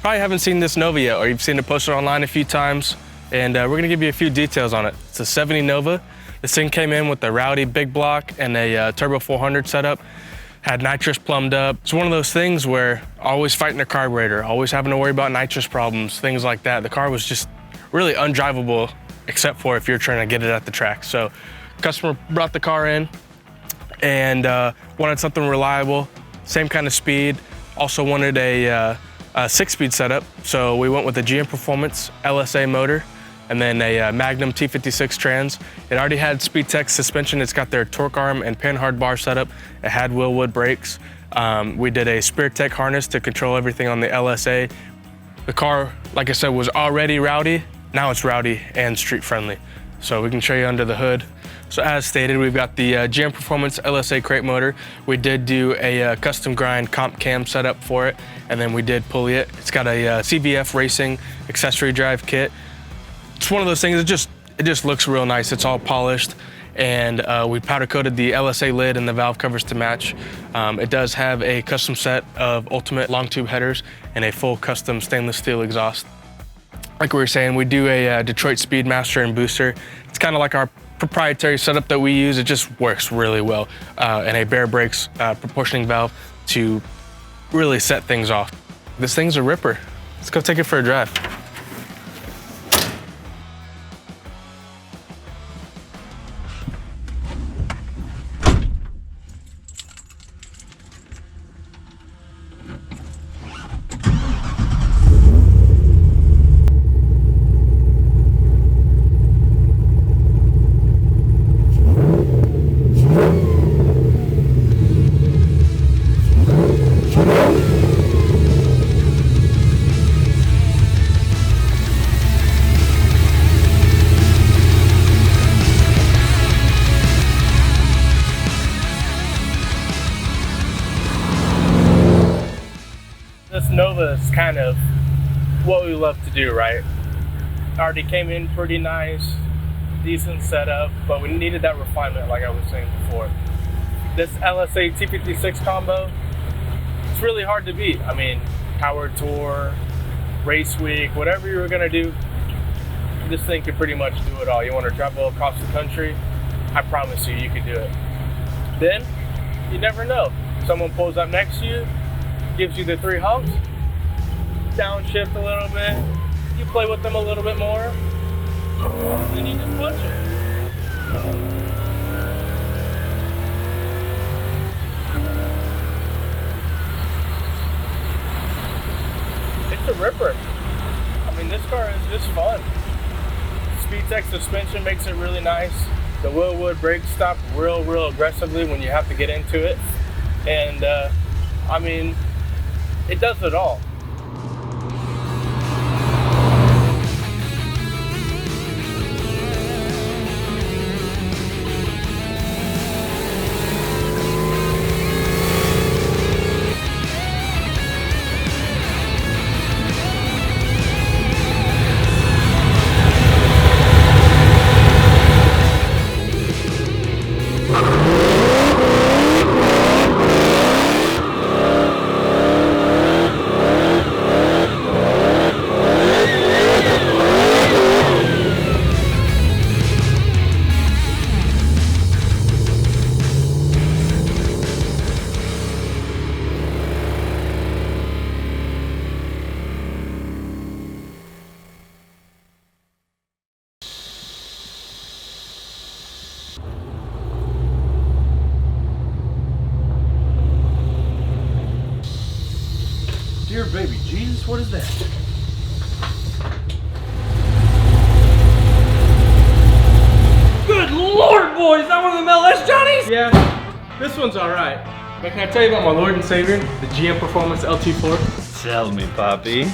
Probably haven't seen this Nova yet, or you've seen it posted online a few times, and we're gonna give you a few details on it. It's a 70 Nova. This thing came in with a rowdy big block and a turbo 400 setup. Had nitrous plumbed up. It's one of those things where always fighting the carburetor, always having to worry about nitrous problems, things like that. The car was just really undrivable, except for if you're trying to get it at the track. So customer brought the car in and wanted something reliable, same kind of speed. Also wanted a 6-speed setup. So we went with the GM Performance LSA motor and then a Magnum T56 trans. It already had Speedtech suspension. It's got their torque arm and pin hard bar setup. It had Willwood brakes. We did a Speedtech harness to control everything on the LSA. The car, like I said, was already rowdy. Now it's rowdy and street friendly. So we can show you under the hood. So as stated, we've got the GM Performance LSA crate motor. We did do a custom grind comp cam setup for it, and then we did pulley it. It's got a CVF Racing accessory drive kit. It's one of those things, it just looks real nice. It's all polished, and we powder coated the LSA lid and the valve covers to match. It does have a custom set of ultimate long tube headers and a full custom stainless steel exhaust. Like we were saying, we do a Detroit Speedmaster and booster. It's kind of like our proprietary setup that we use. It just works really well. And a bare brakes proportioning valve to really set things off. This thing's a ripper. Let's go take it for a drive. This Nova is kind of what we love to do, right? Already came in pretty nice, decent setup, but we needed that refinement like I was saying before. This LSA T56 combo, it's really hard to beat. I mean, power tour, race week, whatever you were gonna do, this thing could pretty much do it all. You wanna travel across the country, I promise you, you could do it. Then, you never know. Someone pulls up next to you, gives you the 3 humps, downshift a little bit, you play with them a little bit more, and you just punch it. It's a ripper. I mean, this car is just fun. Speedtech suspension makes it really nice. The Willwood brakes stop real aggressively when you have to get into it. And I mean, it does it all. Dear baby Jesus, what is that? Good Lord, boys! Is that one of them LS Johnnies? Yeah, this one's all right. But can I tell you about my Lord and Savior, the GM Performance LT4? Tell me, Poppy.